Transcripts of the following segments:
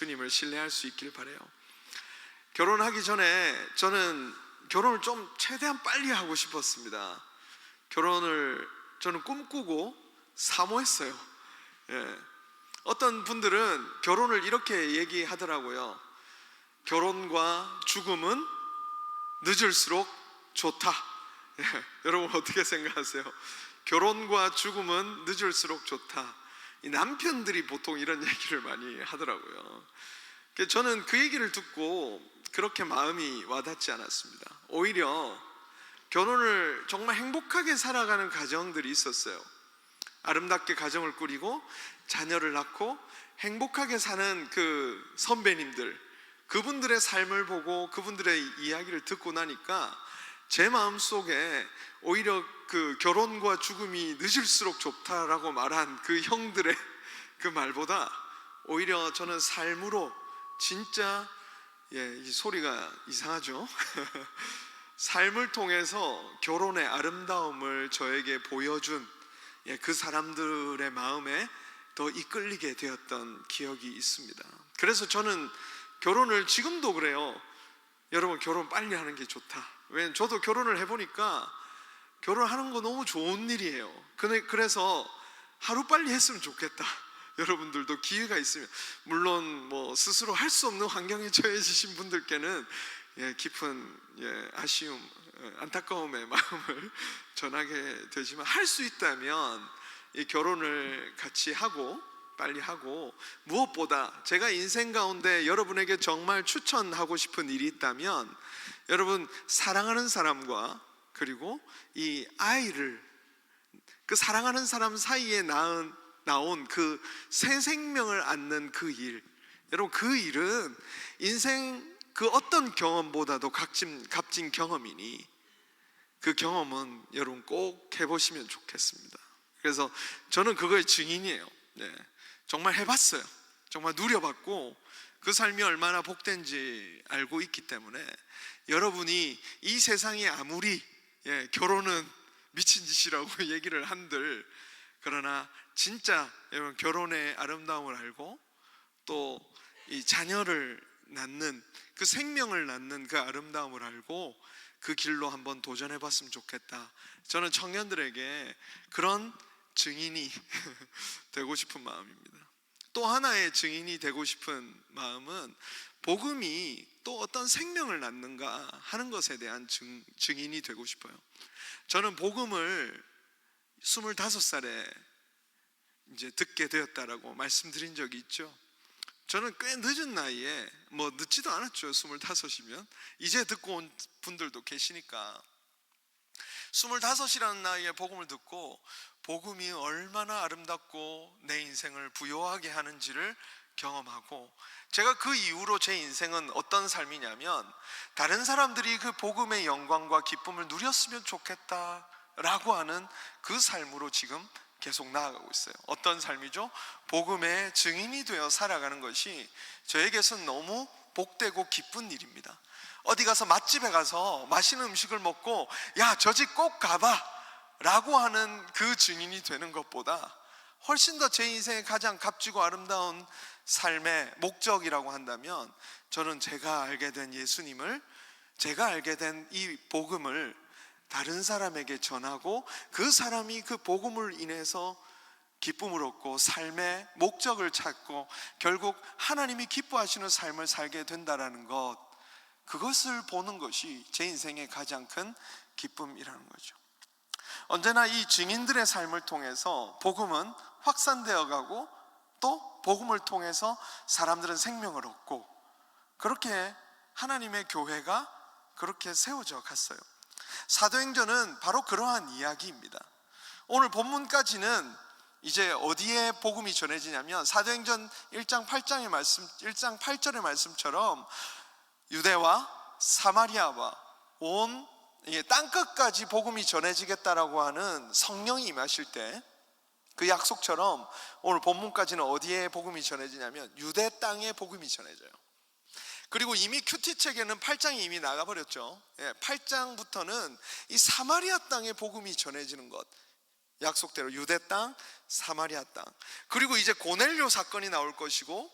주님을 신뢰할 수 있길 바라요. 결혼하기 전에 저는 결혼을 좀 최대한 빨리 하고 싶었습니다. 결혼을 저는 꿈꾸고 사모했어요. 예. 어떤 분들은 결혼을 이렇게 얘기하더라고요. 결혼과 죽음은 늦을수록 좋다. 예. 여러분 어떻게 생각하세요? 결혼과 죽음은 늦을수록 좋다. 이 남편들이 보통 이런 얘기를 많이 하더라고요. 저는 그 얘기를 듣고 그렇게 마음이 와닿지 않았습니다. 오히려 결혼을 정말 행복하게 살아가는 가정들이 있었어요. 아름답게 가정을 꾸리고 자녀를 낳고 행복하게 사는 그 선배님들, 그분들의 삶을 보고 그분들의 이야기를 듣고 나니까 제 마음속에 오히려 그 결혼과 죽음이 늦을수록 좋다라고 말한 그 형들의 그 말보다 오히려 저는 삶으로 진짜, 이 소리가 이상하죠? 삶을 통해서 결혼의 아름다움을 저에게 보여준 그 사람들의 마음에 더 이끌리게 되었던 기억이 있습니다. 그래서 저는 결혼을 지금도 그래요. 여러분, 결혼 빨리 하는 게 좋다. 왜냐면 저도 결혼을 해보니까 결혼하는 거 너무 좋은 일이에요. 그래서 하루빨리 했으면 좋겠다. 여러분들도 기회가 있으면, 물론 뭐 스스로 할 수 없는 환경에 처해지신 분들께는 깊은 아쉬움, 안타까움의 마음을 전하게 되지만, 할 수 있다면 이 결혼을 같이 하고 빨리 하고, 무엇보다 제가 인생 가운데 여러분에게 정말 추천하고 싶은 일이 있다면, 여러분 사랑하는 사람과 그리고 이 아이를, 그 사랑하는 사람 사이에 나온 그 새 생명을 안는 그 일, 여러분 그 일은 인생 그 어떤 경험보다도 값진 경험이니 그 경험은 여러분 꼭 해보시면 좋겠습니다. 그래서 저는 그거의 증인이에요. 정말 해봤어요. 정말 누려봤고 그 삶이 얼마나 복된지 알고 있기 때문에, 여러분이 이 세상에 아무리 결혼은 미친 짓이라고 얘기를 한들, 그러나 진짜 여러분 결혼의 아름다움을 알고 또 이 자녀를 낳는, 그 생명을 낳는 그 아름다움을 알고 그 길로 한번 도전해 봤으면 좋겠다. 저는 청년들에게 그런 증인이 되고 싶은 마음입니다. 또 하나의 증인이 되고 싶은 마음은 복음이 또 어떤 생명을 낳는가 하는 것에 대한 증인이 되고 싶어요. 저는 복음을 25살에 이제 듣게 되었다라고 말씀드린 적이 있죠. 저는 꽤 늦은 나이에, 뭐 늦지도 않았죠. 25이면 이제 듣고 온 분들도 계시니까, 25이라는 나이에 복음을 듣고 복음이 얼마나 아름답고 내 인생을 부요하게 하는지를 경험하고, 제가 그 이후로 제 인생은 어떤 삶이냐면, 다른 사람들이 그 복음의 영광과 기쁨을 누렸으면 좋겠다라고 하는 그 삶으로 지금 계속 나아가고 있어요. 어떤 삶이죠? 복음의 증인이 되어 살아가는 것이 저에게선 너무 복되고 기쁜 일입니다. 어디 가서 맛집에 가서 맛있는 음식을 먹고 야, 저 집 꼭 가봐 라고 하는 그 증인이 되는 것보다 훨씬 더 제 인생의 가장 값지고 아름다운 삶의 목적이라고 한다면, 저는 제가 알게 된 예수님을, 제가 알게 된 이 복음을 다른 사람에게 전하고 그 사람이 그 복음을 인해서 기쁨을 얻고 삶의 목적을 찾고 결국 하나님이 기뻐하시는 삶을 살게 된다라는 것, 그것을 보는 것이 제 인생의 가장 큰 기쁨이라는 거죠. 언제나 이 증인들의 삶을 통해서 복음은 확산되어 가고, 또 복음을 통해서 사람들은 생명을 얻고, 그렇게 하나님의 교회가 그렇게 세워져 갔어요. 사도행전은 바로 그러한 이야기입니다. 오늘 본문까지는 이제 어디에 복음이 전해지냐면, 사도행전 1장 8절의 말씀처럼 유대와 사마리아와 온 땅끝까지 복음이 전해지겠다라고 하는 성령이 임하실 때, 그 약속처럼 오늘 본문까지는 어디에 복음이 전해지냐면 유대 땅에 복음이 전해져요. 그리고 이미 큐티책에는 8장이 이미 나가버렸죠. 8장부터는 이 사마리아 땅에 복음이 전해지는 것, 약속대로 유대 땅, 사마리아 땅. 그리고 이제 고넬료 사건이 나올 것이고,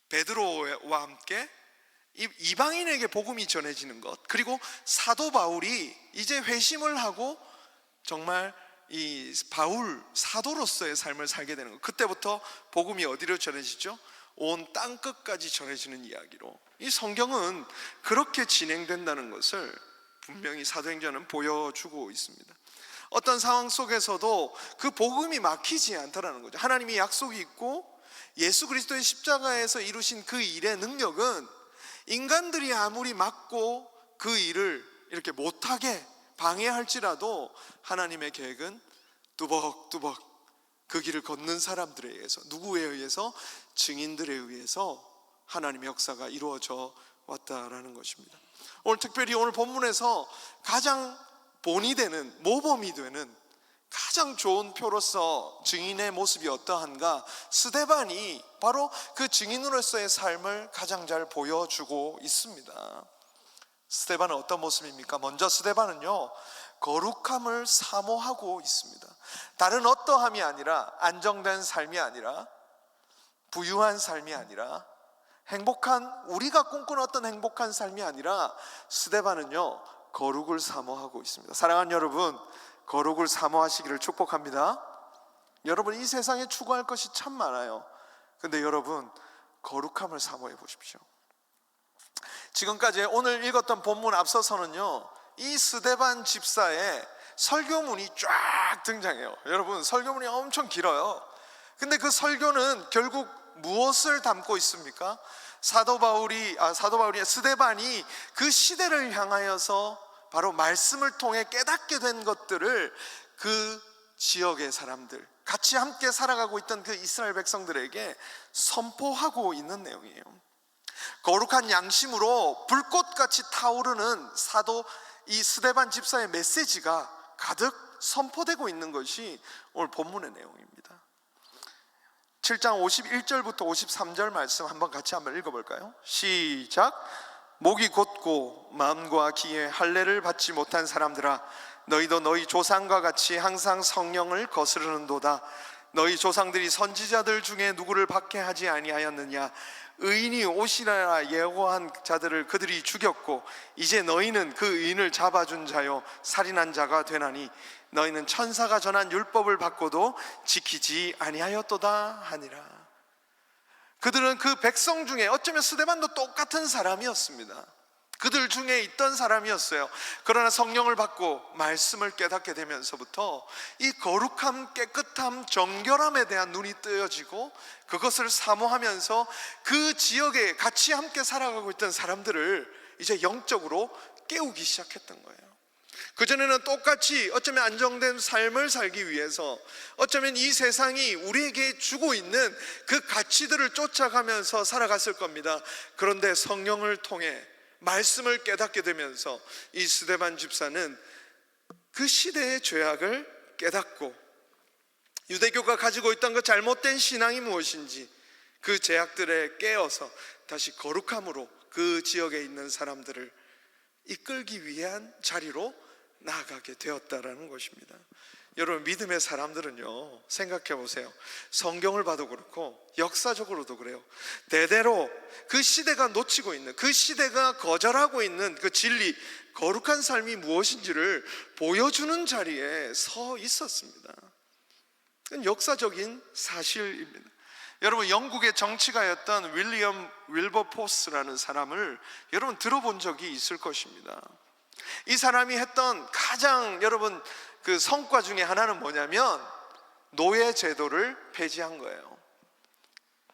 베드로와 함께 이방인에게 복음이 전해지는 것, 그리고 사도 바울이 이제 회심을 하고 정말 이 바울 사도로서의 삶을 살게 되는 것, 그때부터 복음이 어디로 전해지죠? 온 땅끝까지 전해지는 이야기로 이 성경은 그렇게 진행된다는 것을 분명히 사도행전은 보여주고 있습니다. 어떤 상황 속에서도 그 복음이 막히지 않다라는 거죠. 하나님이 약속이 있고 예수 그리스도의 십자가에서 이루신 그 일의 능력은 인간들이 아무리 막고 그 일을 이렇게 못하게 방해할지라도 하나님의 계획은 뚜벅뚜벅 그 길을 걷는 사람들에 의해서, 누구에 의해서? 증인들에 의해서 하나님의 역사가 이루어져 왔다라는 것입니다. 오늘 특별히 오늘 본문에서 가장 본이 되는, 모범이 되는 가장 좋은 표로서 증인의 모습이 어떠한가, 스데반이 바로 그 증인으로서의 삶을 가장 잘 보여주고 있습니다. 스데반은 어떤 모습입니까? 먼저 스데반은요, 거룩함을 사모하고 있습니다. 다른 어떠함이 아니라, 안정된 삶이 아니라, 부유한 삶이 아니라, 행복한, 우리가 꿈꾸는 어떤 행복한 삶이 아니라 스데반은요, 거룩을 사모하고 있습니다. 사랑하는 여러분, 거룩을 사모하시기를 축복합니다. 여러분, 이 세상에 추구할 것이 참 많아요. 근데 여러분, 거룩함을 사모해 보십시오. 지금까지 오늘 읽었던 본문 앞서서는요, 이 스데반 집사의 설교문이 쫙 등장해요. 여러분, 설교문이 엄청 길어요. 근데 그 설교는 결국 무엇을 담고 있습니까? 스데반이 그 시대를 향하여서 바로 말씀을 통해 깨닫게 된 것들을 그 지역의 사람들, 같이 함께 살아가고 있던 그 이스라엘 백성들에게 선포하고 있는 내용이에요. 거룩한 양심으로 불꽃같이 타오르는 이 스데반 집사의 메시지가 가득 선포되고 있는 것이 오늘 본문의 내용입니다. 7장 51절부터 53절 말씀 같이 한번 읽어볼까요? 시작. 목이 곧고 마음과 귀에 할례를 받지 못한 사람들아, 너희도 너희 조상과 같이 항상 성령을 거스르는도다. 너희 조상들이 선지자들 중에 누구를 박해하지 아니하였느냐? 의인이 오시라 예고한 자들을 그들이 죽였고 이제 너희는 그 의인을 잡아준 자요 살인한 자가 되나니 너희는 천사가 전한 율법을 받고도 지키지 아니하였도다 하니라. 그들은 그 백성 중에, 어쩌면 스데반도 똑같은 사람이었습니다. 그들 중에 있던 사람이었어요. 그러나 성령을 받고 말씀을 깨닫게 되면서부터 이 거룩함, 깨끗함, 정결함에 대한 눈이 뜨여지고 그것을 사모하면서 그 지역에 같이 함께 살아가고 있던 사람들을 이제 영적으로 깨우기 시작했던 거예요. 그전에는 똑같이 어쩌면 안정된 삶을 살기 위해서, 어쩌면 이 세상이 우리에게 주고 있는 그 가치들을 쫓아가면서 살아갔을 겁니다. 그런데 성령을 통해 말씀을 깨닫게 되면서 이 스데반 집사는 그 시대의 죄악을 깨닫고 유대교가 가지고 있던 그 잘못된 신앙이 무엇인지 그 죄악들에 깨어서 다시 거룩함으로 그 지역에 있는 사람들을 이끌기 위한 자리로 나아가게 되었다라는 것입니다. 여러분, 믿음의 사람들은요, 생각해 보세요. 성경을 봐도 그렇고 역사적으로도 그래요. 대대로 그 시대가 놓치고 있는, 그 시대가 거절하고 있는 그 진리, 거룩한 삶이 무엇인지를 보여주는 자리에 서 있었습니다. 그건 역사적인 사실입니다. 여러분, 영국의 정치가였던 윌리엄 윌버포스라는 사람을 여러분 들어본 적이 있을 것입니다. 이 사람이 했던 가장 여러분 그 성과 중에 하나는 뭐냐면 노예 제도를 폐지한 거예요.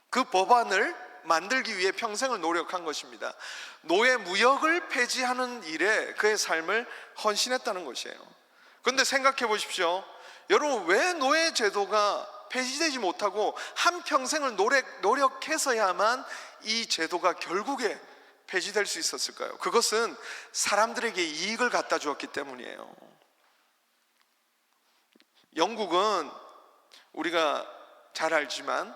그 법안을 만들기 위해 평생을 노력한 것입니다. 노예 무역을 폐지하는 일에 그의 삶을 헌신했다는 것이에요. 그런데 생각해 보십시오. 여러분, 왜 노예 제도가 폐지되지 못하고 한평생을 노력해서야만 이 제도가 결국에 폐지될 수 있었을까요? 그것은 사람들에게 이익을 갖다 주었기 때문이에요. 영국은 우리가 잘 알지만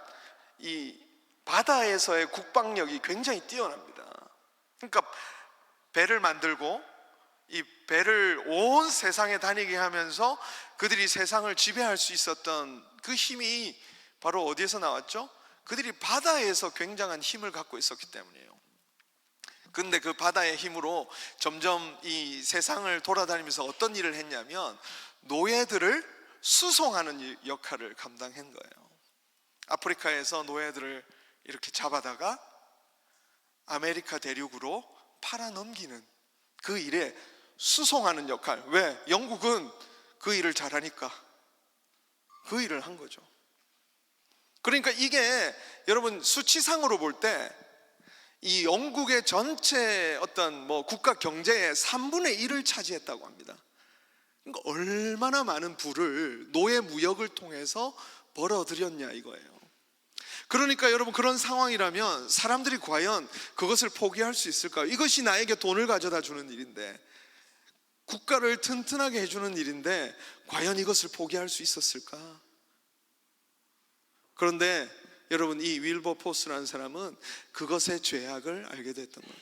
이 바다에서의 국방력이 굉장히 뛰어납니다. 그러니까 배를 만들고 이 배를 온 세상에 다니게 하면서 그들이 세상을 지배할 수 있었던 그 힘이 바로 어디에서 나왔죠? 그들이 바다에서 굉장한 힘을 갖고 있었기 때문이에요. 근데 그 바다의 힘으로 점점 이 세상을 돌아다니면서 어떤 일을 했냐면 노예들을 수송하는 역할을 감당한 거예요. 아프리카에서 노예들을 이렇게 잡아다가 아메리카 대륙으로 팔아 넘기는 그 일에 수송하는 역할. 왜? 영국은 그 일을 잘하니까 그 일을 한 거죠. 그러니까 이게 여러분 수치상으로 볼 때 이 영국의 전체 어떤 국가 경제의 3분의 1을 차지했다고 합니다. 그러니까 얼마나 많은 부를 노예 무역을 통해서 벌어들였냐 이거예요. 그러니까 여러분 그런 상황이라면 사람들이 과연 그것을 포기할 수 있을까요? 이것이 나에게 돈을 가져다 주는 일인데, 국가를 튼튼하게 해주는 일인데 과연 이것을 포기할 수 있었을까? 그런데 여러분 이 윌버포스라는 사람은 그것의 죄악을 알게 됐던 거예요.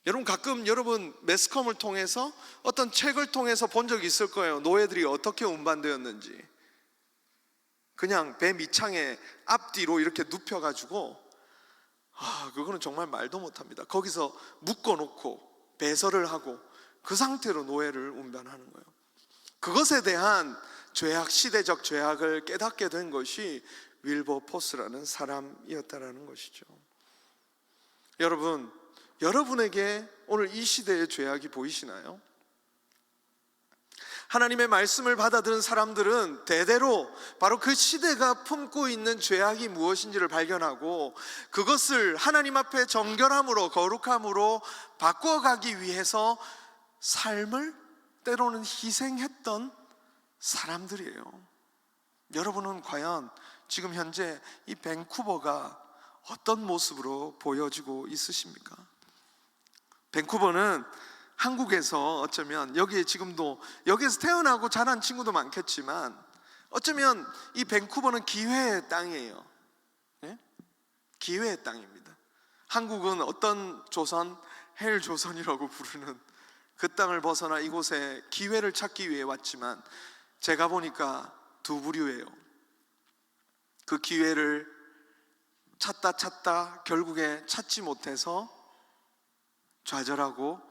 여러분 가끔 여러분 매스컴을 통해서 어떤 책을 통해서 본 적이 있을 거예요. 노예들이 어떻게 운반되었는지. 그냥 배 밑창에 앞뒤로 이렇게 눕혀가지고 그거는 정말 말도 못합니다. 거기서 묶어놓고 배설을 하고 그 상태로 노예를 운반하는 거예요. 그것에 대한 죄악, 시대적 죄악을 깨닫게 된 것이 윌버포스라는 사람이었다라는 것이죠. 여러분, 여러분에게 오늘 이 시대의 죄악이 보이시나요? 하나님의 말씀을 받아들은 사람들은 대대로 바로 그 시대가 품고 있는 죄악이 무엇인지를 발견하고 그것을 하나님 앞에 정결함으로 거룩함으로 바꿔가기 위해서 삶을 때로는 희생했던 사람들이에요. 여러분은 과연 지금 현재 이 밴쿠버가 어떤 모습으로 보여지고 있으십니까? 밴쿠버는 한국에서 어쩌면 여기에 지금도 여기에서 태어나고 자란 친구도 많겠지만 어쩌면 이 밴쿠버는 기회의 땅이에요. 네? 기회의 땅입니다. 한국은 어떤 조선, 헬 조선이라고 부르는 그 땅을 벗어나 이곳에 기회를 찾기 위해 왔지만 제가 보니까 두 부류예요. 그 기회를 찾다 결국에 찾지 못해서 좌절하고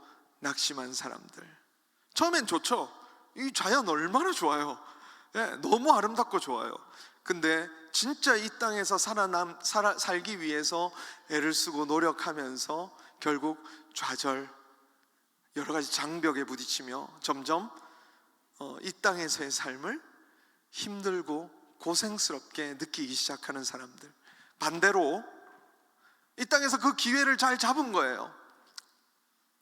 낙심한 사람들. 처음엔 좋죠. 이 자연 얼마나 좋아요. 네, 너무 아름답고 좋아요. 근데 진짜 이 땅에서 살기 위해서 애를 쓰고 노력하면서 결국 좌절, 여러 가지 장벽에 부딪히며 점점 이 땅에서의 삶을 힘들고 고생스럽게 느끼기 시작하는 사람들. 반대로 이 땅에서 그 기회를 잘 잡은 거예요.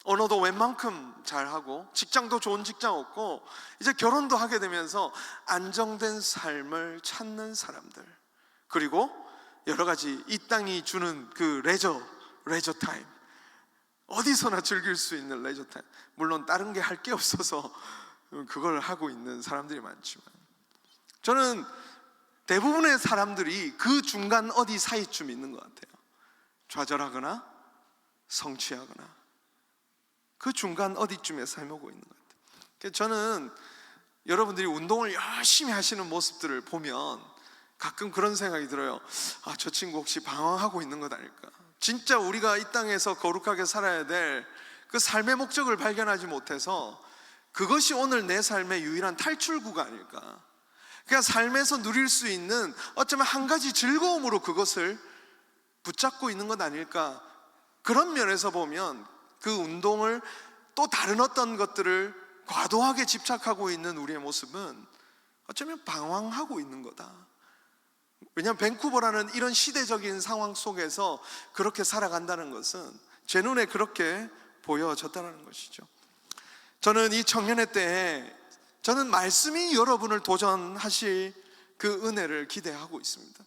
언어도 웬만큼 잘하고 직장도 좋은 직장 얻고 이제 결혼도 하게 되면서 안정된 삶을 찾는 사람들. 그리고 여러 가지 이 땅이 주는 그 레저 타임, 어디서나 즐길 수 있는 레저 타임. 물론 다른 게 할 게 없어서 그걸 하고 있는 사람들이 많지만 저는 대부분의 사람들이 그 중간 어디 사이쯤 있는 것 같아요. 좌절하거나 성취하거나 그 중간 어디쯤에 살고 있는 것 같아요. 저는 여러분들이 운동을 열심히 하시는 모습들을 보면 가끔 그런 생각이 들어요. 저 친구 혹시 방황하고 있는 것 아닐까? 진짜 우리가 이 땅에서 거룩하게 살아야 될 그 삶의 목적을 발견하지 못해서 그것이 오늘 내 삶의 유일한 탈출구가 아닐까? 그냥 삶에서 누릴 수 있는 어쩌면 한 가지 즐거움으로 그것을 붙잡고 있는 것 아닐까? 그런 면에서 보면 그 운동을 또 다른 어떤 것들을 과도하게 집착하고 있는 우리의 모습은 어쩌면 방황하고 있는 거다. 왜냐하면 밴쿠버라는 이런 시대적인 상황 속에서 그렇게 살아간다는 것은 제 눈에 그렇게 보여졌다는 것이죠. 저는 이 청년회 때에 저는 말씀이 여러분을 도전하실 그 은혜를 기대하고 있습니다.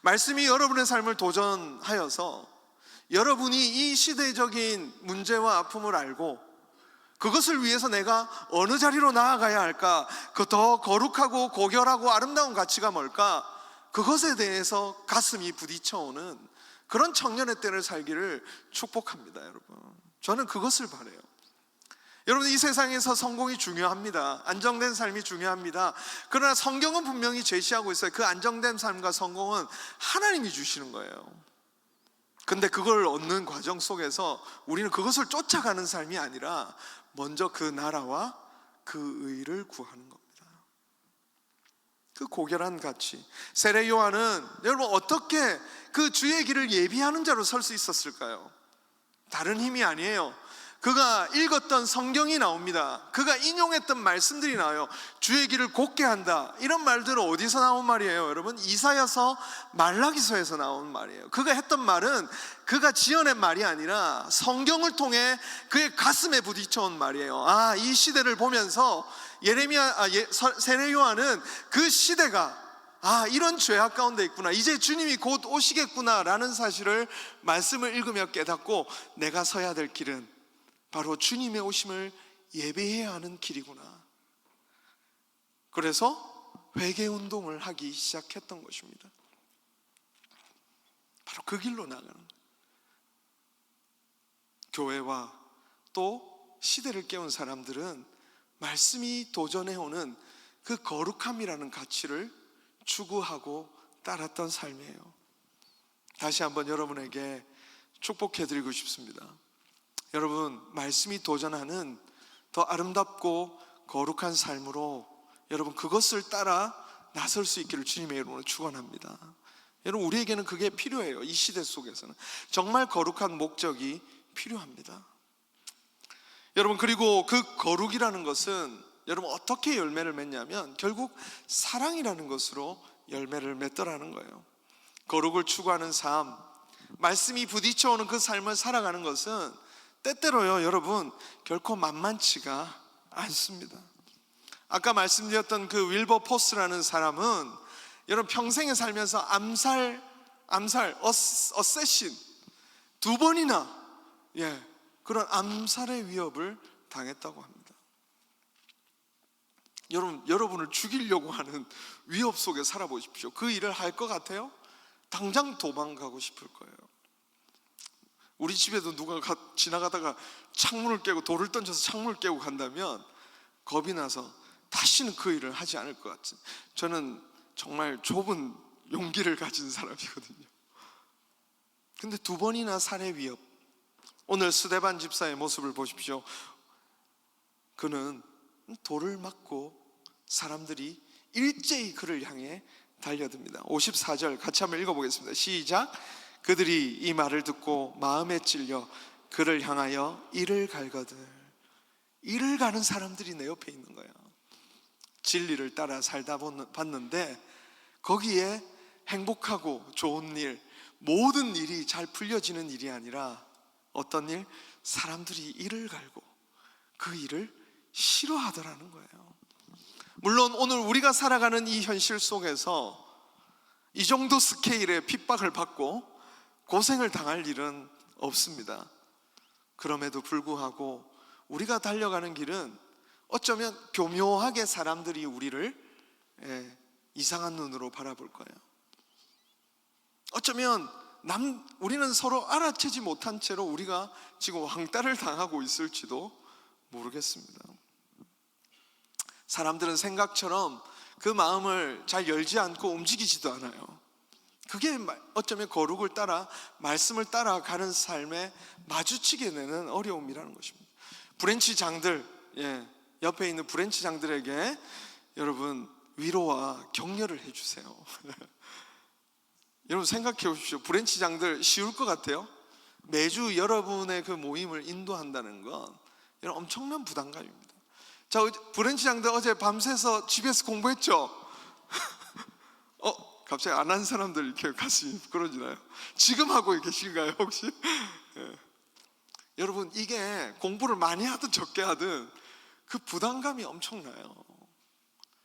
말씀이 여러분의 삶을 도전하여서 여러분이 이 시대적인 문제와 아픔을 알고 그것을 위해서 내가 어느 자리로 나아가야 할까, 그 더 거룩하고 고결하고 아름다운 가치가 뭘까, 그것에 대해서 가슴이 부딪혀오는 그런 청년의 때를 살기를 축복합니다. 여러분, 저는 그것을 바라요. 여러분, 이 세상에서 성공이 중요합니다. 안정된 삶이 중요합니다. 그러나 성경은 분명히 제시하고 있어요. 그 안정된 삶과 성공은 하나님이 주시는 거예요. 근데 그걸 얻는 과정 속에서 우리는 그것을 쫓아가는 삶이 아니라 먼저 그 나라와 그 의를 구하는 겁니다. 그 고결한 가치. 세례 요한은 여러분 어떻게 그 주의 길을 예비하는 자로 설 수 있었을까요? 다른 힘이 아니에요. 그가 읽었던 성경이 나옵니다. 그가 인용했던 말씀들이 나와요. 주의 길을 곧게 한다, 이런 말들은 어디서 나온 말이에요? 여러분, 이사야서, 말라기서에서 나온 말이에요. 그가 했던 말은 그가 지어낸 말이 아니라 성경을 통해 그의 가슴에 부딪혀온 말이에요. 이 시대를 보면서 세례 요한은 그 시대가 이런 죄악 가운데 있구나, 이제 주님이 곧 오시겠구나 라는 사실을 말씀을 읽으며 깨닫고, 내가 서야 될 길은 바로 주님의 오심을 예배해야 하는 길이구나. 그래서 회개운동을 하기 시작했던 것입니다. 바로 그 길로 나가는 거예요. 교회와 또 시대를 깨운 사람들은 말씀이 도전해오는 그 거룩함이라는 가치를 추구하고 따랐던 삶이에요. 다시 한번 여러분에게 축복해드리고 싶습니다. 여러분, 말씀이 도전하는 더 아름답고 거룩한 삶으로 여러분 그것을 따라 나설 수 있기를 주님의 이름으로 축원합니다. 여러분, 우리에게는 그게 필요해요. 이 시대 속에서는 정말 거룩한 목적이 필요합니다. 여러분, 그리고 그 거룩이라는 것은 여러분 어떻게 열매를 맺냐면 결국 사랑이라는 것으로 열매를 맺더라는 거예요. 거룩을 추구하는 삶, 말씀이 부딪혀오는 그 삶을 살아가는 것은 때때로요, 여러분, 결코 만만치가 않습니다. 아까 말씀드렸던 그 윌버포스라는 사람은 여러분 평생에 살면서 어세신 2번이나 그런 암살의 위협을 당했다고 합니다. 여러분을 죽이려고 하는 위협 속에 살아보십시오. 그 일을 할 것 같아요? 당장 도망가고 싶을 거예요. 우리 집에도 누가 지나가다가 창문을 깨고 돌을 던져서 창문을 깨고 간다면 겁이 나서 다시는 그 일을 하지 않을 것 같은, 저는 정말 좁은 용기를 가진 사람이거든요. 근데 2번이나 살해 위협. 오늘 스데반 집사의 모습을 보십시오. 그는 돌을 맞고 사람들이 일제히 그를 향해 달려듭니다. 54절 같이 한번 읽어보겠습니다. 시작. 그들이 이 말을 듣고 마음에 찔려 그를 향하여 이를 갈거들. 이를 가는 사람들이 내 옆에 있는 거야. 진리를 따라 살다 봤는데 거기에 행복하고 좋은 일, 모든 일이 잘 풀려지는 일이 아니라 어떤 일? 사람들이 이를 갈고 그 일을 싫어하더라는 거예요. 물론 오늘 우리가 살아가는 이 현실 속에서 이 정도 스케일의 핍박을 받고 고생을 당할 일은 없습니다. 그럼에도 불구하고 우리가 달려가는 길은 어쩌면 교묘하게 사람들이 우리를 이상한 눈으로 바라볼 거예요. 어쩌면 우리는 서로 알아채지 못한 채로 우리가 지금 왕따를 당하고 있을지도 모르겠습니다. 사람들은 생각처럼 그 마음을 잘 열지 않고 움직이지도 않아요. 그게 어쩌면 거룩을 따라, 말씀을 따라가는 삶에 마주치게 되는 어려움이라는 것입니다. 브랜치 장들, 옆에 있는 브랜치 장들에게 여러분 위로와 격려를 해주세요. 여러분 생각해 보십시오. 브랜치 장들 쉬울 것 같아요? 매주 여러분의 그 모임을 인도한다는 건 여러분 엄청난 부담감입니다. 자, 브랜치 장들 어제 밤새서 집에서 공부했죠? 갑자기 안 한 사람들 이렇게 가슴이 부끄러지나요? 지금 하고 계신가요 혹시? 여러분, 이게 공부를 많이 하든 적게 하든 그 부담감이 엄청나요.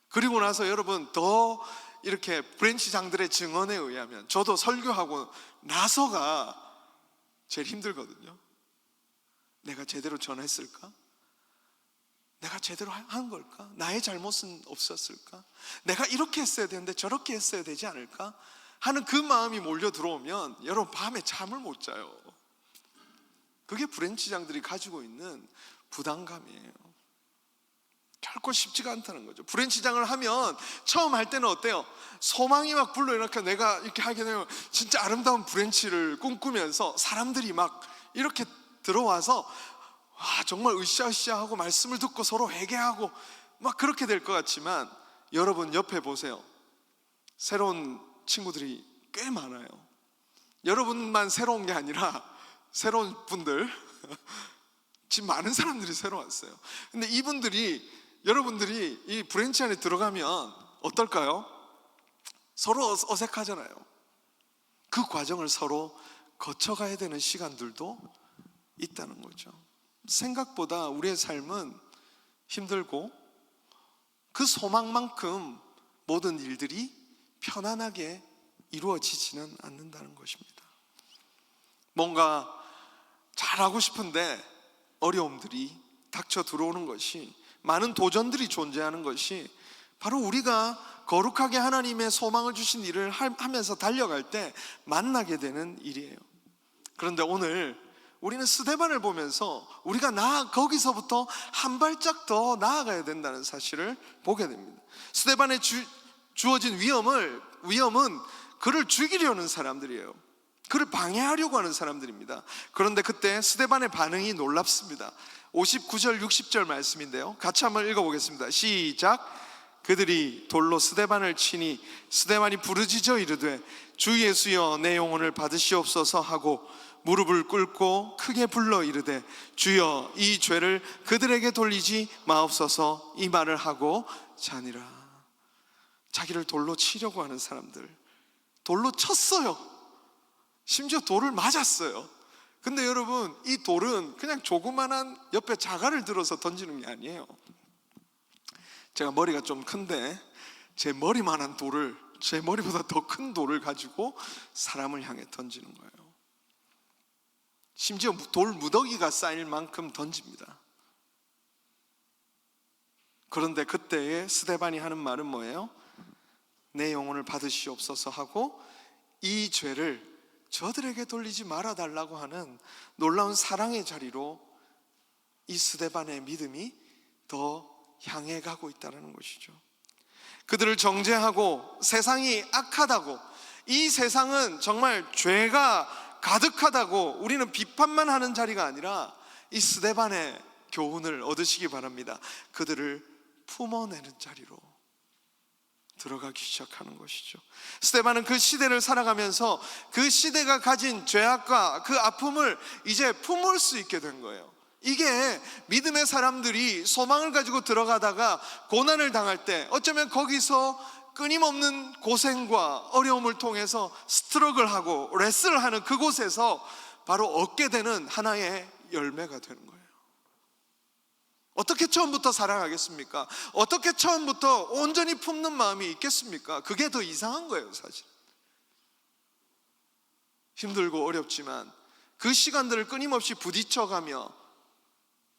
그리고 나서 여러분 더 이렇게 브랜치장들의 증언에 의하면 저도 설교하고 나서가 제일 힘들거든요. 내가 제대로 전했을까? 내가 제대로 한 걸까? 나의 잘못은 없었을까? 내가 이렇게 했어야 되는데 저렇게 했어야 되지 않을까? 하는 그 마음이 몰려 들어오면 여러분 밤에 잠을 못 자요. 그게 브랜치장들이 가지고 있는 부담감이에요. 결코 쉽지가 않다는 거죠. 브랜치장을 하면 처음 할 때는 어때요? 소망이 막 불러일으켜 내가 이렇게 하게 되면 진짜 아름다운 브랜치를 꿈꾸면서 사람들이 막 이렇게 들어와서 정말 으쌰으쌰하고 말씀을 듣고 서로 회개하고 막 그렇게 될 것 같지만, 여러분 옆에 보세요. 새로운 친구들이 꽤 많아요. 여러분만 새로운 게 아니라 새로운 분들 지금 많은 사람들이 새로 왔어요. 근데 이분들이, 여러분들이 이 브랜치 안에 들어가면 어떨까요? 서로 어색하잖아요. 그 과정을 서로 거쳐가야 되는 시간들도 있다는 거죠. 생각보다 우리의 삶은 힘들고 그 소망만큼 모든 일들이 편안하게 이루어지지는 않는다는 것입니다. 뭔가 잘하고 싶은데 어려움들이 닥쳐 들어오는 것이, 많은 도전들이 존재하는 것이 바로 우리가 거룩하게 하나님의 소망을 주신 일을 하면서 달려갈 때 만나게 되는 일이에요. 그런데 오늘 우리는 스데반을 보면서 우리가 거기서부터 한 발짝 더 나아가야 된다는 사실을 보게 됩니다. 스데반에 주어진 위험은 그를 죽이려는 사람들이에요. 그를 방해하려고 하는 사람들입니다. 그런데 그때 스데반의 반응이 놀랍습니다. 59절 60절 말씀인데요, 같이 한번 읽어보겠습니다. 시작. 그들이 돌로 스데반을 치니 스데반이 부르짖어 이르되 주 예수여 내 영혼을 받으시옵소서 하고 무릎을 꿇고 크게 불러 이르되 주여 이 죄를 그들에게 돌리지 마옵소서, 이 말을 하고 자니라. 자기를 돌로 치려고 하는 사람들, 돌로 쳤어요. 심지어 돌을 맞았어요. 근데 여러분, 이 돌은 그냥 조그만한 옆에 자갈을 들어서 던지는 게 아니에요. 제가 머리가 좀 큰데 제 머리만한 돌을, 제 머리보다 더 큰 돌을 가지고 사람을 향해 던지는 거예요. 심지어 돌 무더기가 쌓일 만큼 던집니다. 그런데 그때에 스데반이 하는 말은 뭐예요? 내 영혼을 받으시옵소서 하고 이 죄를 저들에게 돌리지 말아달라고 하는 놀라운 사랑의 자리로 이 스데반의 믿음이 더 향해 가고 있다는 것이죠. 그들을 정죄하고 세상이 악하다고, 이 세상은 정말 죄가 가득하다고 우리는 비판만 하는 자리가 아니라 이 스데반의 교훈을 얻으시기 바랍니다. 그들을 품어내는 자리로 들어가기 시작하는 것이죠. 스데반은 그 시대를 살아가면서 그 시대가 가진 죄악과 그 아픔을 이제 품을 수 있게 된 거예요. 이게 믿음의 사람들이 소망을 가지고 들어가다가 고난을 당할 때 어쩌면 거기서 끊임없는 고생과 어려움을 통해서 스트러글하고 레슬을 하는 그곳에서 바로 얻게 되는 하나의 열매가 되는 거예요. 어떻게 처음부터 사랑하겠습니까? 어떻게 처음부터 온전히 품는 마음이 있겠습니까? 그게 더 이상한 거예요, 사실. 힘들고 어렵지만 그 시간들을 끊임없이 부딪혀가며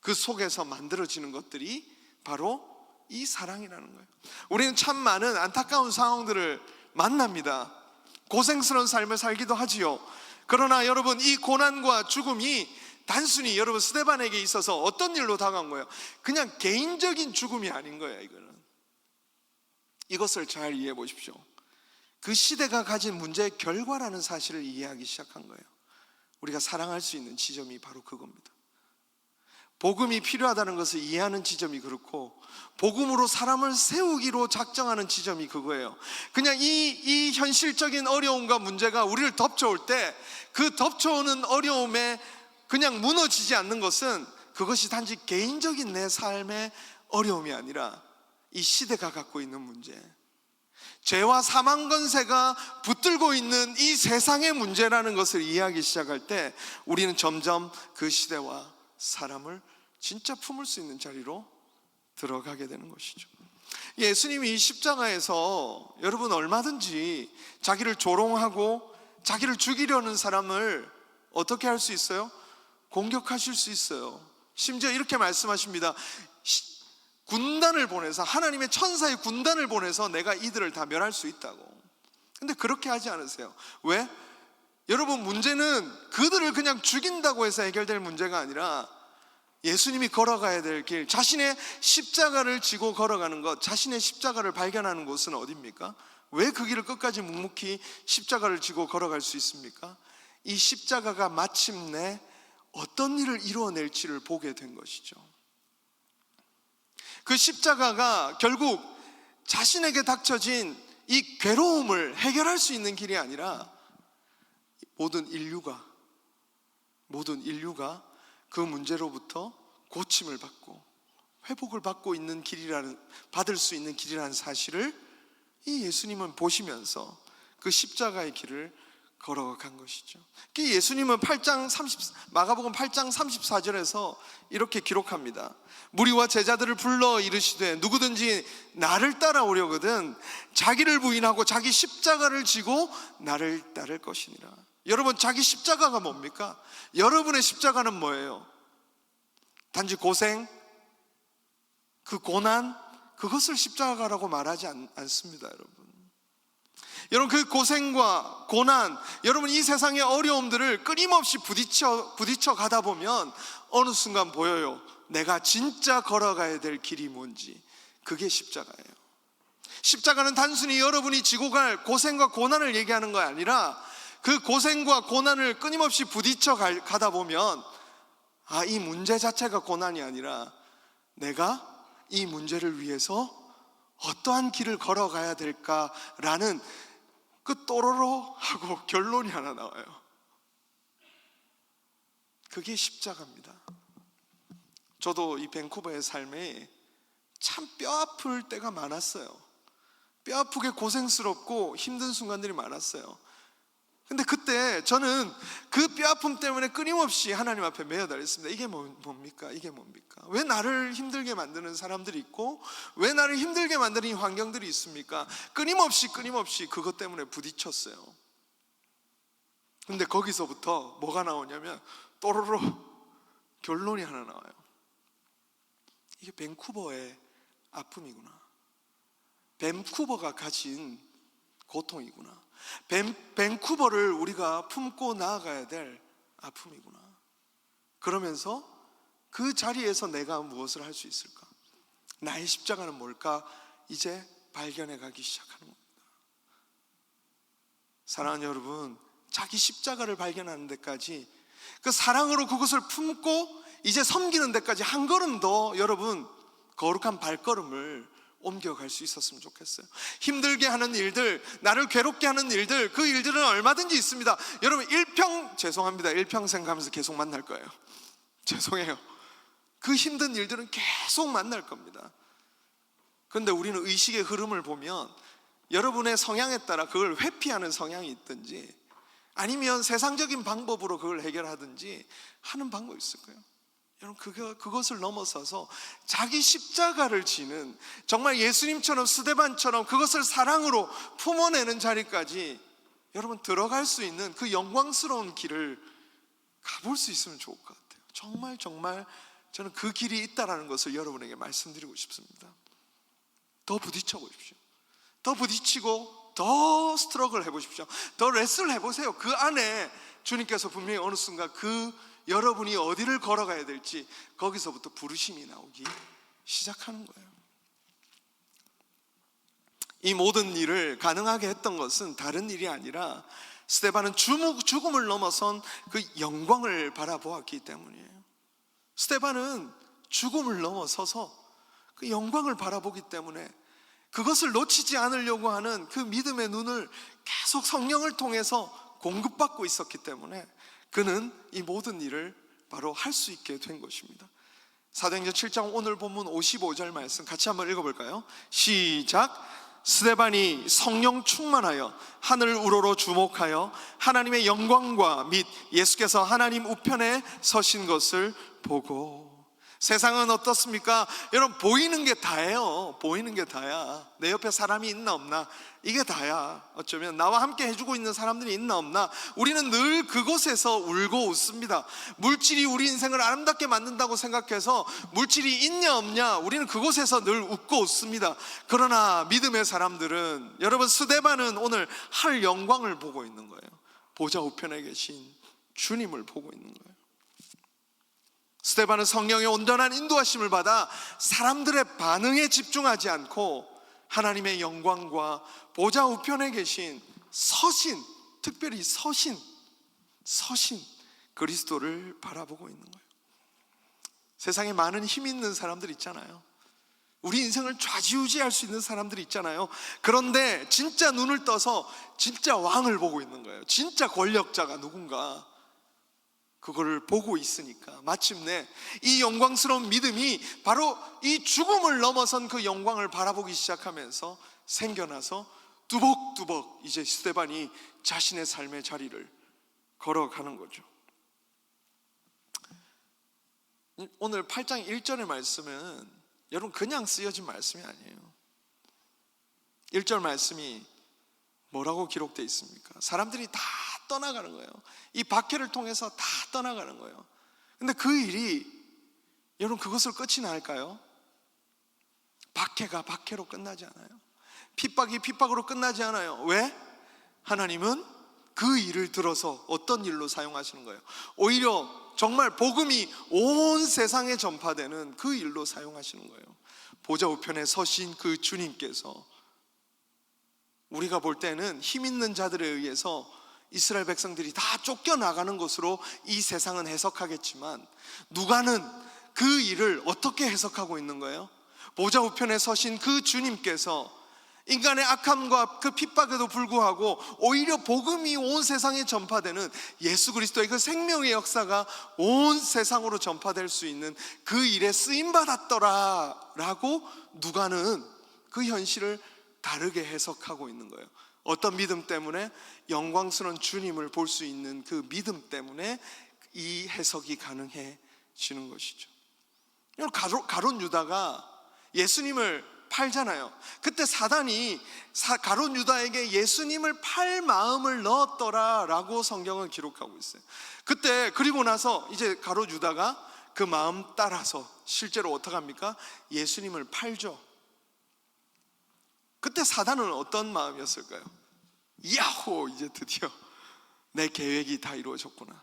그 속에서 만들어지는 것들이 바로 이 사랑이라는 거예요. 우리는 참 많은 안타까운 상황들을 만납니다. 고생스러운 삶을 살기도 하지요. 그러나 여러분, 이 고난과 죽음이 단순히 여러분 스데반에게 있어서 어떤 일로 다가온 거예요? 그냥 개인적인 죽음이 아닌 거예요. 이것을 잘 이해해 보십시오. 그 시대가 가진 문제의 결과라는 사실을 이해하기 시작한 거예요. 우리가 사랑할 수 있는 지점이 바로 그겁니다. 복음이 필요하다는 것을 이해하는 지점이 그렇고, 복음으로 사람을 세우기로 작정하는 지점이 그거예요. 그냥 이 현실적인 어려움과 문제가 우리를 덮쳐올 때 그 덮쳐오는 어려움에 그냥 무너지지 않는 것은 그것이 단지 개인적인 내 삶의 어려움이 아니라 이 시대가 갖고 있는 문제, 죄와 사망 권세가 붙들고 있는 이 세상의 문제라는 것을 이해하기 시작할 때 우리는 점점 그 시대와 사람을 진짜 품을 수 있는 자리로 들어가게 되는 것이죠. 예수님이 십자가에서 여러분 얼마든지 자기를 조롱하고 자기를 죽이려는 사람을 어떻게 할 수 있어요? 공격하실 수 있어요. 심지어 이렇게 말씀하십니다. 군단을 보내서, 하나님의 천사의 군단을 보내서 내가 이들을 다 멸할 수 있다고. 근데 그렇게 하지 않으세요. 왜? 여러분, 문제는 그들을 그냥 죽인다고 해서 해결될 문제가 아니라 예수님이 걸어가야 될 길, 자신의 십자가를 지고 걸어가는 것, 자신의 십자가를 발견하는 곳은 어디입니까? 왜 그 길을 끝까지 묵묵히 십자가를 지고 걸어갈 수 있습니까? 이 십자가가 마침내 어떤 일을 이루어낼지를 보게 된 것이죠. 그 십자가가 결국 자신에게 닥쳐진 이 괴로움을 해결할 수 있는 길이 아니라 모든 인류가 그 문제로부터 고침을 받고 회복을 받을 수 있는 길이라는 사실을 이 예수님은 보시면서 그 십자가의 길을 걸어간 것이죠. 예수님은 마가복음 8장 34절에서 이렇게 기록합니다. 무리와 제자들을 불러 이르시되 누구든지 나를 따라오려거든 자기를 부인하고 자기 십자가를 지고 나를 따를 것이니라. 여러분, 자기 십자가가 뭡니까? 여러분의 십자가는 뭐예요? 단지 고생, 그 고난, 그것을 십자가라고 말하지 않습니다. 여러분, 그 고생과 고난, 여러분 이 세상의 어려움들을 끊임없이 부딪혀 가다 보면 어느 순간 보여요. 내가 진짜 걸어가야 될 길이 뭔지. 그게 십자가예요. 십자가는 단순히 여러분이 지고 갈 고생과 고난을 얘기하는 거 아니라 그 고생과 고난을 끊임없이 부딪혀 가다 보면 이 문제 자체가 고난이 아니라 내가 이 문제를 위해서 어떠한 길을 걸어가야 될까라는 그 또로로 하고 결론이 하나 나와요. 그게 십자가입니다. 저도 이 밴쿠버의 삶에 참 뼈아플 때가 많았어요. 뼈아프게 고생스럽고 힘든 순간들이 많았어요. 근데 그때 저는 그 뼈아픔 때문에 끊임없이 하나님 앞에 매어달렸습니다. 이게 뭡니까? 이게 뭡니까? 왜 나를 힘들게 만드는 사람들이 있고 왜 나를 힘들게 만드는 이 환경들이 있습니까? 끊임없이 그것 때문에 부딪혔어요. 근데 거기서부터 뭐가 나오냐면 또로로 결론이 하나 나와요. 이게 밴쿠버의 아픔이구나. 밴쿠버가 가진 고통이구나. 밴쿠버를 우리가 품고 나아가야 될 아픔이구나. 그러면서 그 자리에서 내가 무엇을 할 수 있을까? 나의 십자가는 뭘까? 이제 발견해 가기 시작하는 겁니다. 사랑하는 여러분, 자기 십자가를 발견하는 데까지, 그 사랑으로 그것을 품고 이제 섬기는 데까지 한 걸음 더 여러분 거룩한 발걸음을 옮겨갈 수 있었으면 좋겠어요. 힘들게 하는 일들, 나를 괴롭게 하는 일들, 그 일들은 얼마든지 있습니다. 여러분 일평생 가면서 계속 만날 거예요. 죄송해요. 그 힘든 일들은 계속 만날 겁니다. 그런데 우리는 의식의 흐름을 보면 여러분의 성향에 따라 그걸 회피하는 성향이 있든지 아니면 세상적인 방법으로 그걸 해결하든지 하는 방법이 있을 거예요. 여러분, 그것을 넘어서서 자기 십자가를 지는, 정말 예수님처럼 스데반처럼 그것을 사랑으로 품어내는 자리까지 여러분 들어갈 수 있는 그 영광스러운 길을 가볼 수 있으면 좋을 것 같아요. 정말 저는 그 길이 있다는 것을 여러분에게 말씀드리고 싶습니다. 더 부딪혀 보십시오. 더 부딪히고 더 스트러글 해보십시오. 더 레슬 해보세요. 그 안에 주님께서 분명히 어느 순간 여러분이 어디를 걸어가야 될지 거기서부터 부르심이 나오기 시작하는 거예요. 이 모든 일을 가능하게 했던 것은 다른 일이 아니라 스데반은 죽음을 넘어선 그 영광을 바라보았기 때문이에요. 스데반은 죽음을 넘어서서 그 영광을 바라보기 때문에 그것을 놓치지 않으려고 하는 그 믿음의 눈을 계속 성령을 통해서 공급받고 있었기 때문에 그는 이 모든 일을 바로 할 수 있게 된 것입니다. 사도행전 7장 오늘 본문 55절 말씀 같이 한번 읽어볼까요? 시작. 스데반이 성령 충만하여 하늘 우러러 주목하여 하나님의 영광과 및 예수께서 하나님 우편에 서신 것을 보고. 세상은 어떻습니까? 여러분, 보이는 게 다예요. 보이는 게 다야. 내 옆에 사람이 있나 없나, 이게 다야. 어쩌면 나와 함께 해주고 있는 사람들이 있나 없나, 우리는 늘 그곳에서 울고 웃습니다. 물질이 우리 인생을 아름답게 만든다고 생각해서 물질이 있냐 없냐 우리는 그곳에서 늘 웃고 웃습니다. 그러나 믿음의 사람들은, 여러분, 스데반은 오늘 할 영광을 보고 있는 거예요. 보좌 우편에 계신 주님을 보고 있는 거예요. 스데반은 성령의 온전한 인도하심을 받아 사람들의 반응에 집중하지 않고 하나님의 영광과 보좌 우편에 계신 서신, 특별히 서신 그리스도를 바라보고 있는 거예요. 세상에 많은 힘 있는 사람들 있잖아요. 우리 인생을 좌지우지할 수 있는 사람들 있잖아요. 그런데 진짜 눈을 떠서 진짜 왕을 보고 있는 거예요. 진짜 권력자가 누군가 그거를 보고 있으니까 마침내 이 영광스러운 믿음이 바로 이 죽음을 넘어선 그 영광을 바라보기 시작하면서 생겨나서 뚜벅뚜벅 이제 스데반이 자신의 삶의 자리를 걸어가는 거죠. 오늘 8장 1절의 말씀은 여러분 그냥 쓰여진 말씀이 아니에요. 1절 말씀이 뭐라고 기록되어 있습니까? 사람들이 다 떠나가는 거예요. 이 박해를 통해서 다 떠나가는 거예요. 근데 그 일이 여러분 그것을 끝이 날까요? 박해가 박해로 끝나지 않아요. 핍박이 핍박으로 끝나지 않아요. 왜? 하나님은 그 일을 들어서 어떤 일로 사용하시는 거예요? 오히려 정말 복음이 온 세상에 전파되는 그 일로 사용하시는 거예요. 보좌 우편에 서신 그 주님께서 우리가 볼 때는 힘 있는 자들에 의해서 이스라엘 백성들이 다 쫓겨나가는 것으로 이 세상은 해석하겠지만 누가는 그 일을 어떻게 해석하고 있는 거예요? 보좌 우편에 서신 그 주님께서 인간의 악함과 그 핍박에도 불구하고 오히려 복음이 온 세상에 전파되는 예수 그리스도의 그 생명의 역사가 온 세상으로 전파될 수 있는 그 일에 쓰임받았더라 라고 누가는 그 현실을 다르게 해석하고 있는 거예요. 어떤 믿음 때문에? 영광스러운 주님을 볼 수 있는 그 믿음 때문에 이 해석이 가능해지는 것이죠. 가룟 유다가 예수님을 팔잖아요. 그때 사단이 가룟 유다에게 예수님을 팔 마음을 넣었더라 라고 성경은 기록하고 있어요. 그때 그리고 나서 이제 가룟 유다가 그 마음 따라서 실제로 어떻게 합니까? 예수님을 팔죠. 그때 사단은 어떤 마음이었을까요? 야호, 이제 드디어 내 계획이 다 이루어졌구나.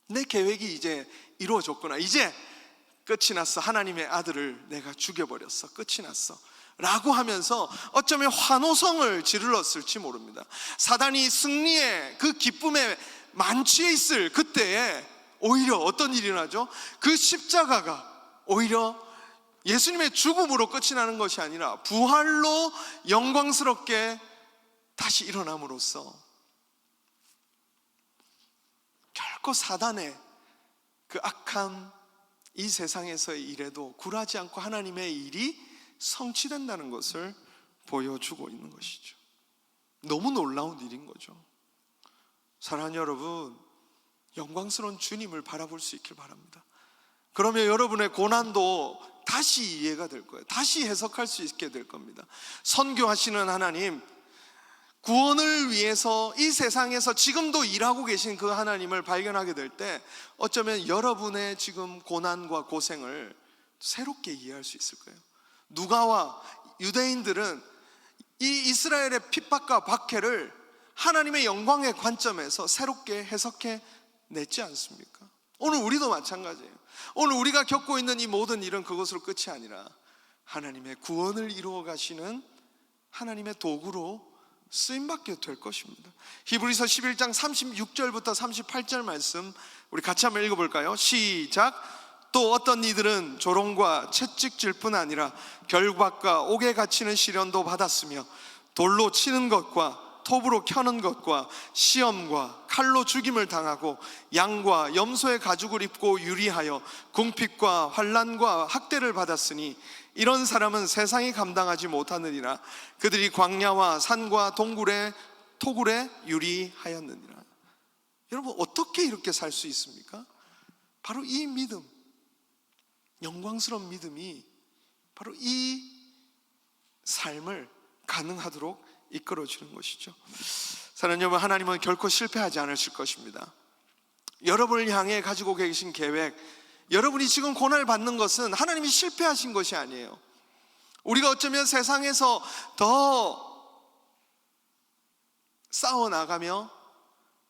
내 계획이 이제 이루어졌구나. 이제 끝이 났어. 하나님의 아들을 내가 죽여버렸어. 끝이 났어 라고 하면서 어쩌면 환호성을 지르렀을지 모릅니다. 사단이 승리의 그 기쁨에 만취해 있을 그때에 오히려 어떤 일이 나죠? 그 십자가가 오히려 예수님의 죽음으로 끝이 나는 것이 아니라 부활로 영광스럽게 다시 일어남으로써 결코 사단의 그 악한 이 세상에서의 일에도 굴하지 않고 하나님의 일이 성취된다는 것을 보여주고 있는 것이죠. 너무 놀라운 일인 거죠. 사랑하는 여러분, 영광스러운 주님을 바라볼 수 있길 바랍니다. 그러면 여러분의 고난도 다시 이해가 될 거예요. 다시 해석할 수 있게 될 겁니다. 선교하시는 하나님, 구원을 위해서 이 세상에서 지금도 일하고 계신 그 하나님을 발견하게 될 때 어쩌면 여러분의 지금 고난과 고생을 새롭게 이해할 수 있을 거예요. 누가와 유대인들은 이 이스라엘의 핍박과 박해를 하나님의 영광의 관점에서 새롭게 해석해 냈지 않습니까? 오늘 우리도 마찬가지예요. 오늘 우리가 겪고 있는 이 모든 일은 그것으로 끝이 아니라 하나님의 구원을 이루어 가시는 하나님의 도구로 쓰임받게 될 것입니다. 히브리서 11장 36절부터 38절 말씀 우리 같이 한번 읽어볼까요? 시작. 또 어떤 이들은 조롱과 채찍질 뿐 아니라 결박과 옥에 갇히는 시련도 받았으며 돌로 치는 것과 톱으로 켜는 것과 시험과 칼로 죽임을 당하고 양과 염소의 가죽을 입고 유리하여 궁핍과 환난과 학대를 받았으니 이런 사람은 세상이 감당하지 못하느니라. 그들이 광야와 산과 동굴에 토굴에 유리하였느니라. 여러분, 어떻게 이렇게 살 수 있습니까? 바로 이 믿음, 영광스러운 믿음이 바로 이 삶을 가능하도록 이끌어주는 것이죠. 사랑하는 여러분, 하나님은 결코 실패하지 않으실 것입니다. 여러분을 향해 가지고 계신 계획, 여러분이 지금 고난을 받는 것은 하나님이 실패하신 것이 아니에요. 우리가 어쩌면 세상에서 더 싸워나가며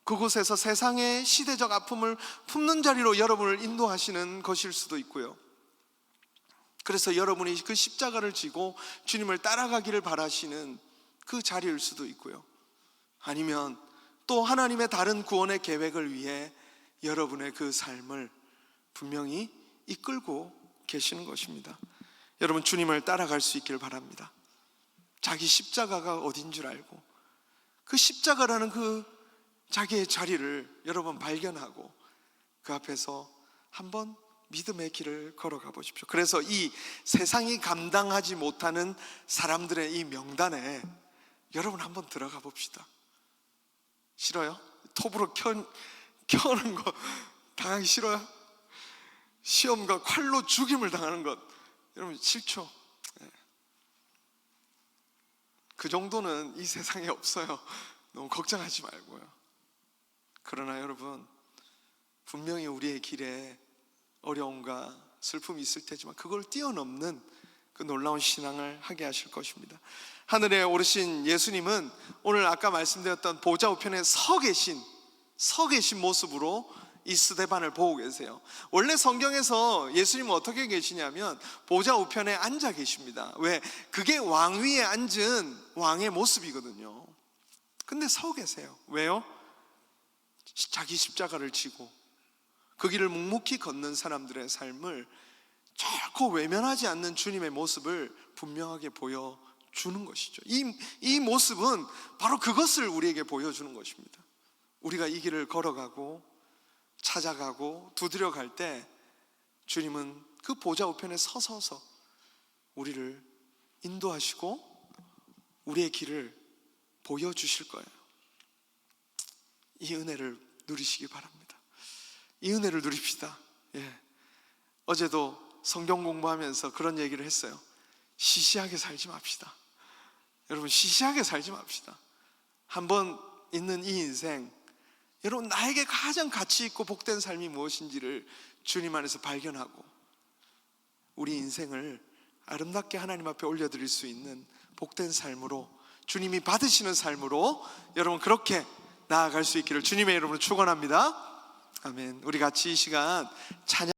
그곳에서 세상의 시대적 아픔을 품는 자리로 여러분을 인도하시는 것일 수도 있고요. 그래서 여러분이 그 십자가를 지고 주님을 따라가기를 바라시는 그 자리일 수도 있고요. 아니면 또 하나님의 다른 구원의 계획을 위해 여러분의 그 삶을 분명히 이끌고 계시는 것입니다. 여러분, 주님을 따라갈 수 있기를 바랍니다. 자기 십자가가 어딘 줄 알고 그 십자가라는 그 자기의 자리를 여러분 발견하고 그 앞에서 한번 믿음의 길을 걸어가 보십시오. 그래서 이 세상이 감당하지 못하는 사람들의 이 명단에 여러분 한번 들어가 봅시다. 싫어요? 톱으로 켜는 거 당하기 싫어요? 시험과 칼로 죽임을 당하는 것 여러분 싫죠? 그 정도는 이 세상에 없어요. 너무 걱정하지 말고요. 그러나 여러분, 분명히 우리의 길에 어려움과 슬픔이 있을 테지만 그걸 뛰어넘는 그 놀라운 신앙을 하게 하실 것입니다. 하늘에 오르신 예수님은 오늘 아까 말씀드렸던 보좌 우편에 서 계신 모습으로 이 스데반을 보고 계세요. 원래 성경에서 예수님은 어떻게 계시냐면 보좌 우편에 앉아 계십니다. 왜? 그게 왕 위에 앉은 왕의 모습이거든요. 근데 서 계세요. 왜요? 자기 십자가를 지고 그 길을 묵묵히 걷는 사람들의 삶을 결코 외면하지 않는 주님의 모습을 분명하게 보여주는 것이죠. 이 모습은 바로 그것을 우리에게 보여주는 것입니다. 우리가 이 길을 걸어가고 찾아가고 두드려 갈 때 주님은 그 보좌 우편에 서서 우리를 인도하시고 우리의 길을 보여주실 거예요. 이 은혜를 누리시기 바랍니다. 이 은혜를 누립시다. 어제도 성경 공부하면서 그런 얘기를 했어요. 시시하게 살지 맙시다. 여러분, 시시하게 살지 맙시다. 한번 있는 이 인생, 여러분, 나에게 가장 가치 있고 복된 삶이 무엇인지를 주님 안에서 발견하고 우리 인생을 아름답게 하나님 앞에 올려드릴 수 있는 복된 삶으로, 주님이 받으시는 삶으로 여러분 그렇게 나아갈 수 있기를 주님의 이름으로 축원합니다. 아멘. 우리 같이 이 시간 찬양